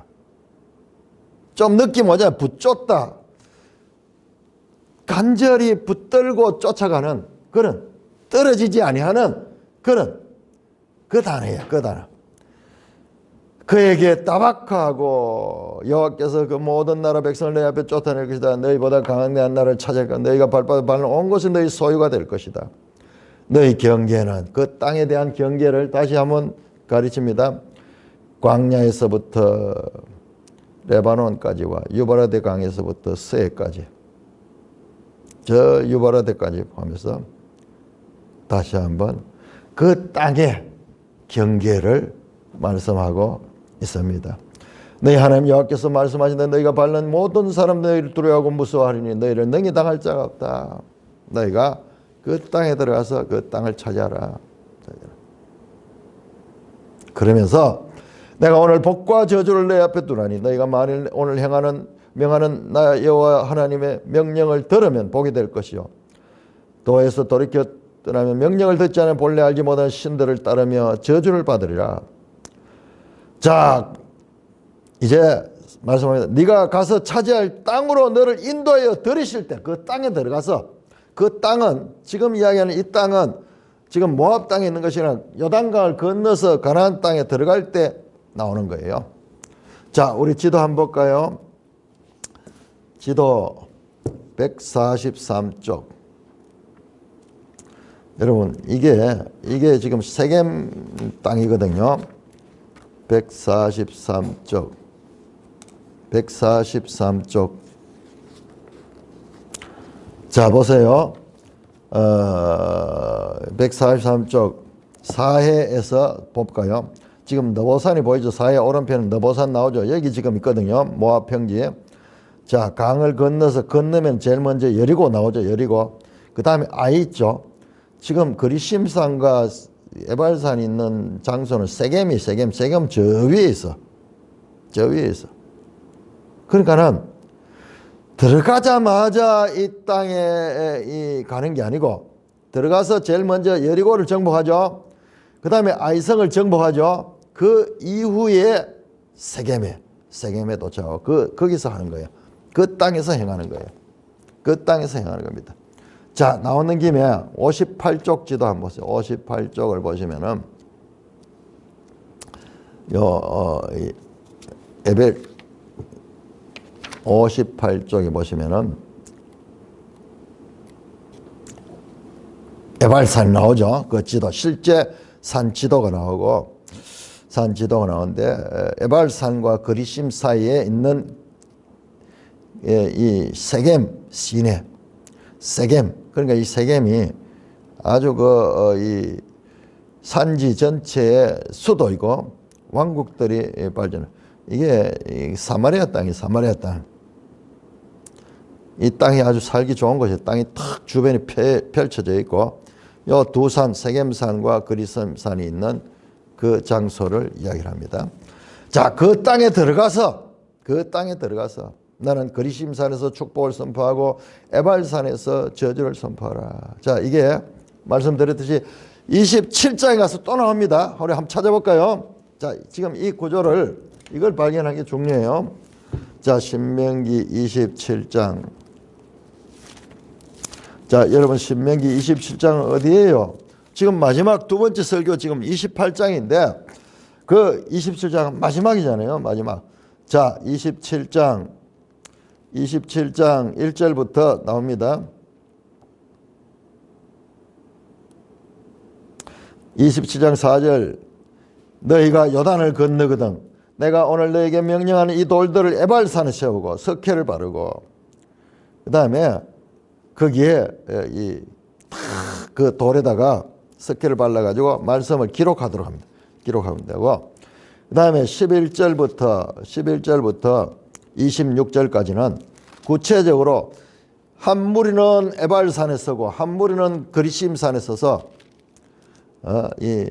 좀 느낌 오잖아요. 붙쫓다. 간절히 붙들고 쫓아가는 그런 떨어지지 아니하는 그런 그 단어예요. 그 단어. 그에게 따박하고 여호와께서 그 모든 나라 백성을 내 앞에 쫓아낼 것이다. 너희보다 강한 내 한 나라를 찾을 것이다. 너희가 발바닥 밟는 온 것이 너희 소유가 될 것이다. 너희 경계는 그 땅에 대한 경계를 다시 한번 가르칩니다. 광야에서부터 레바논까지와 유바라데 강에서부터 스에까지 저 유바라데까지 포함해서 다시 한번 그 땅의 경계를 말씀하고 있습니다. 너희 하나님 여호와께서 말씀하신다. 너희가 밟는 모든 사람 너희를 두려워하고 무서워하리니 너희를 능히 당할 자가 없다. 너희가 그 땅에 들어가서 그 땅을 차지하라. 그러면서 내가 오늘 복과 저주를 내 앞에 두라니 너희가 만일 오늘 명하는 나 여호와 하나님의 명령을 들으면 복이 될 것이요 도에서 돌이켜 떠나면 명령을 듣지 않으면 본래 알지 못한 신들을 따르며 저주를 받으리라. 자, 이제 말씀합니다. 네가 가서 차지할 땅으로 너를 인도하여 들이실 때 그 땅에 들어가서 그 땅은 지금 이야기하는 이 땅은 지금 모압 땅에 있는 것이 아니라 요단강을 건너서 가나안 땅에 들어갈 때 나오는 거예요. 자, 우리 지도 한번 볼까요? 지도 143쪽. 여러분, 이게 지금 세겜 땅이거든요. 143쪽. 143쪽. 자, 보세요. 143쪽 사해에서 볼까요? 지금 너보산이 보이죠? 사해 오른편은 너보산 나오죠? 여기 지금 있거든요. 모압 평지. 자, 강을 건너면 제일 먼저 여리고 나오죠. 여리고. 그 다음에 아이 있죠. 지금 그리심산과 에발산이 있는 장소는 세겜 저 위에 있어. 저 위에 있어. 그러니까는 들어가자마자 이 땅에 가는 게 아니고 들어가서 제일 먼저 여리고를 정복하죠. 그 다음에 아이성을 정복하죠. 그 이후에 세겜에 도착하고 거기서 하는 거예요. 그 땅에서 행하는 거예요. 그 땅에서 행하는 겁니다. 자, 나오는 김에 58쪽 지도 한번 보세요. 58쪽을 보시면은 에벨 58쪽에 보시면은 에발산이 나오죠. 그 지도 실제 산 지도가 나오고 산 지도가 나오는데 에발산과 그리심 사이에 있는 이 세겜 시내 세겜 그러니까 이 세겜이 아주 이 산지 전체의 수도이고 왕국들이 발전. 이게 사마리아 땅이 사마리아 땅. 이 땅이 아주 살기 좋은 곳이에요. 땅이 탁 주변이 펼쳐져 있고 요 두 산 세겜산과 그리심산이 있는 그 장소를 이야기를 합니다. 자, 그 땅에 들어가서 나는 그리심산에서 축복을 선포하고 에발산에서 저주를 선포하라. 자, 이게 말씀드렸듯이 27장에 가서 또 나옵니다. 우리 한번 찾아볼까요? 자, 지금 이 구조를 이걸 발견하는 게 중요해요. 자, 신명기 27장. 자, 여러분 신명기 27장은 어디예요? 지금 마지막 두 번째 설교 지금 28장인데 그 27장은 마지막이잖아요. 마지막. 자, 27장 1절부터 나옵니다. 27장 4절 너희가 요단을 건너거든 내가 오늘 너에게 명령하는 이 돌들을 에발산에 세우고 석회를 바르고 그 다음에 거기에 그 돌에다가 석회를 발라가지고 말씀을 기록하도록 합니다. 기록하면 되고 그 다음에 11절부터 26절까지는 구체적으로 한 무리는 에발산에 서고 한 무리는 그리심산에 서서 이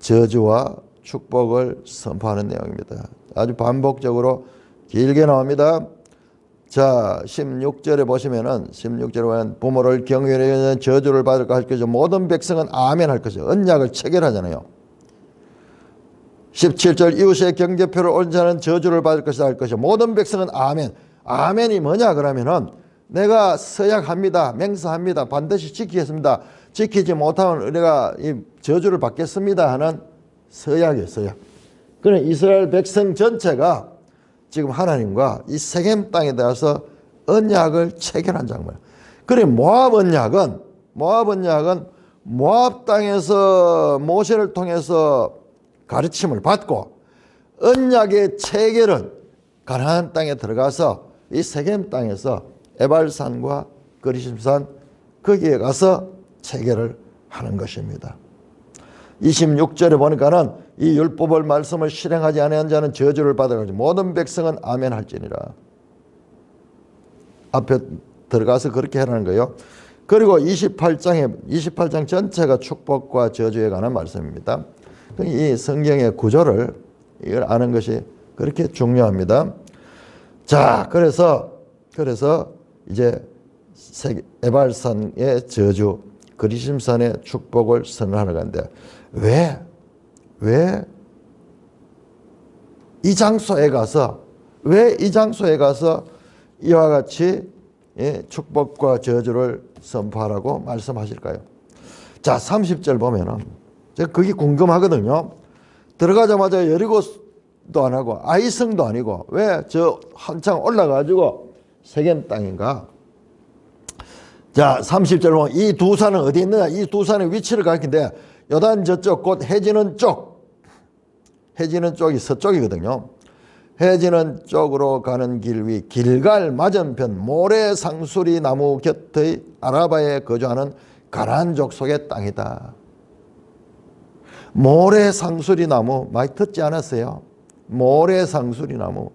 저주와 축복을 선포하는 내용입니다. 아주 반복적으로 길게 나옵니다. 자, 16절에 보시면은 16절에 보면 부모를 경외하는 저주를 받을까 할 것이요 모든 백성은 아멘 할 것이요 언약을 체결하잖아요. 17절 이웃의 경제표를 옳은 자는 저주를 받을 것이다 할 것이요 모든 백성은 아멘. 아멘이 뭐냐 그러면은 내가 서약합니다. 맹세합니다. 반드시 지키겠습니다. 지키지 못하면 우리가 이 저주를 받겠습니다 하는 서약이에요. 서약. 그래 이스라엘 백성 전체가 지금 하나님과 이 세겜 땅에 대해서 언약을 체결한 장면. 그래 모압 언약은 모압 땅에서 모세를 통해서 가르침을 받고 언약의 체결은 가나안 땅에 들어가서 이 세겜 땅에서 에발산과 그리심산 거기에 가서 체결을 하는 것입니다. 26절에 보니까는 이 율법을 말씀을 실행하지 아니한 자는 저주를 받아가지고 모든 백성은 아멘 할지니라. 앞에 들어가서 그렇게 하라는 거예요. 그리고 28장 전체가 축복과 저주에 관한 말씀입니다. 이 성경의 구조를 이걸 아는 것이 그렇게 중요합니다. 자, 그래서 이제 에발산의 저주, 그리심산의 축복을 선언하는 건데 왜 이 장소에 가서 이와 같이 축복과 저주를 선포하라고 말씀하실까요? 자, 30절 보면은 제가 그게 궁금하거든요. 들어가자마자 여리고도 안 하고 아이성도 아니고 왜 저 한창 올라가지고 세겜 땅인가? 자, 30절 보면 이 두 산은 어디 있느냐? 이 두 산의 위치를 가리키는데 요단 저쪽 곧 해지는 쪽이 서쪽이거든요. 해지는 쪽으로 가는 길 위 길갈 맞은편 모래 상수리 나무 곁의 아라바에 거주하는 가나안 족속의 땅이다. 모래 상수리 나무 많이 듣지 않았어요? 모래 상수리 나무.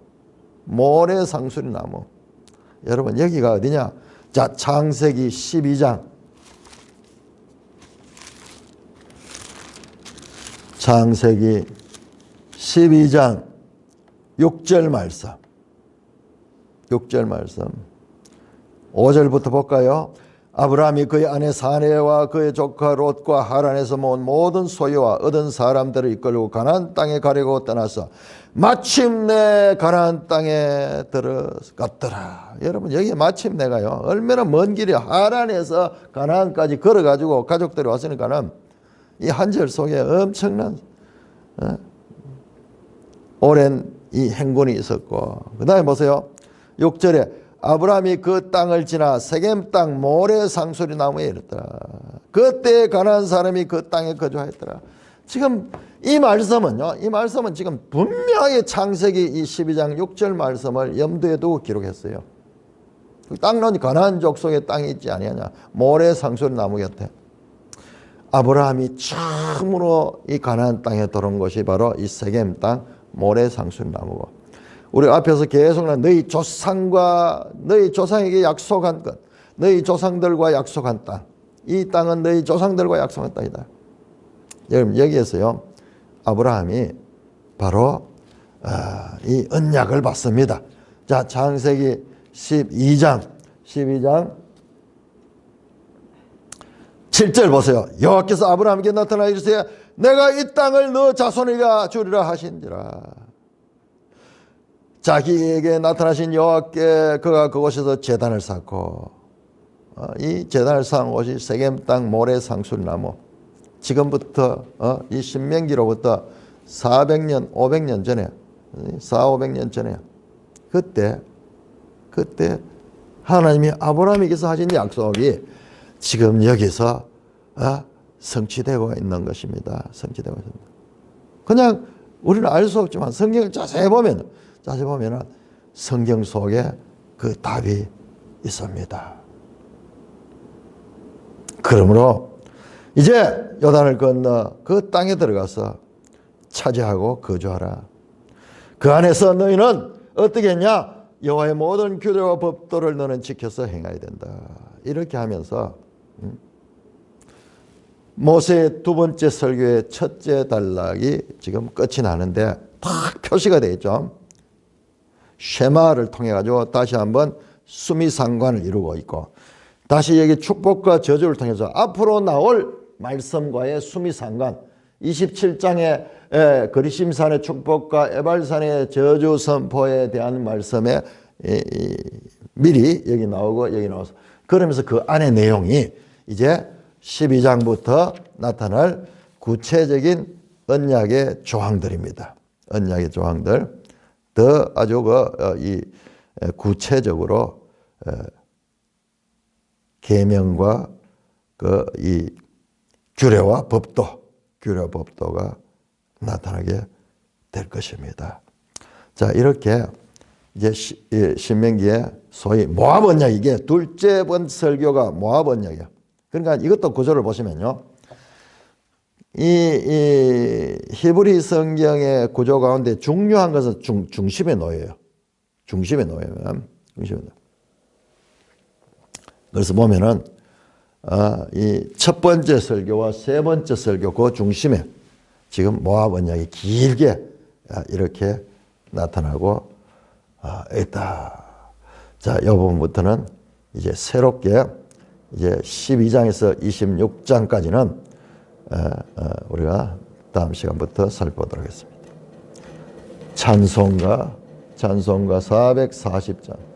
여러분 여기가 어디냐? 자, 창세기 12장. 창세기 12장 6절 말씀. 5절부터 볼까요? 아브라함이 그의 아내 사레와 그의 조카 롯과 하란에서 모은 모든 소유와 얻은 사람들을 이끌고 가나안 땅에 가려고 떠나서 마침내 가나안 땅에 들어갔더라. 여러분 여기 마침내가요 얼마나 먼 길이 하란에서 가나안까지 걸어가지고 가족들이 왔으니까는 이 한 절 속에 엄청난 오랜 이 행군이 있었고 그 다음에 보세요. 6절에 아브라함이 그 땅을 지나 세겜 땅 모래 상수리 나무에 이르더라. 그때 가나안 사람이 그 땅에 거주하였더라. 지금 이 말씀은 지금 분명하게 창세기 이 12장 6절 말씀을 염두에 두고 기록했어요. 그 땅은 가나안 족속의 땅이 있지 아니하냐. 모래 상수리 나무 곁에. 아브라함이 처음으로 이 가나안 땅에 들어온 것이 바로 이 세겜 땅 모래 상수리 나무고. 우리 앞에서 계속 너희 조상에게 약속한 것, 너희 조상들과 약속한 땅, 이 땅은 너희 조상들과 약속한 땅이다. 여러분 여기에서요 아브라함이 바로 이 언약을 받습니다. 자, 창세기 12장 7절 보세요. 여호와께서 아브라함에게 나타나 이르시되 내가 이 땅을 너 자손에게 주리라 하신지라. 자기에게 나타나신 여호와께 그가 그곳에서 제단을 쌓고 이 제단을 쌓은 곳이 세겜 땅 모래 상수리 나무. 지금부터 이 신명기로부터 400년 500년 전에 400~500년 전에 그때 하나님이 아브라함에게서 하신 약속이 지금 여기서 성취되고 있는 것입니다. 성취되고 있습니다. 그냥 우리는 알 수 없지만 성경을 자세히 보면 성경 속에 그 답이 있습니다. 그러므로 이제 요단을 건너 그 땅에 들어가서 차지하고 거주하라. 그 안에서 너희는 어떻게 했냐? 여호와의 모든 규례와 법도를 너는 지켜서 행해야 된다. 이렇게 하면서 모세의 두 번째 설교의 첫째 단락이 지금 끝이 나는데 딱 표시가 되어 있죠. 쉐마를 통해 가지고 다시 한번 수미상관을 이루고 있고, 다시 여기 축복과 저주를 통해서 앞으로 나올 말씀과의 수미상관, 27장의 그리심산의 축복과 에발산의 저주 선포에 대한 말씀에 미리 여기 나오고 여기 나와서, 그러면서 그 안의 내용이 이제 12장부터 나타날 구체적인 언약의 조항들입니다. 언약의 조항들. 더 아주 이 구체적으로 계명과 이 규례와 법도가 나타나게 될 것입니다. 자, 이렇게 이제 신명기에 소위 모압 언약, 이게 둘째 번 설교가 모압 언약이야. 그러니까 이것도 구조를 보시면요, 이 히브리 성경의 구조 가운데 중요한 것은 중심에 놓여요. 중심에 놓여요. 그래서 보면은 이 첫 번째 설교와 세 번째 설교 그 중심에 지금 모압 언약이 길게 이렇게 나타나고 있다. 자, 이 부분부터는 이제 새롭게 이제 12장에서 26장까지는 우리가 다음 시간부터 살펴보도록 하겠습니다. 찬송가 440장.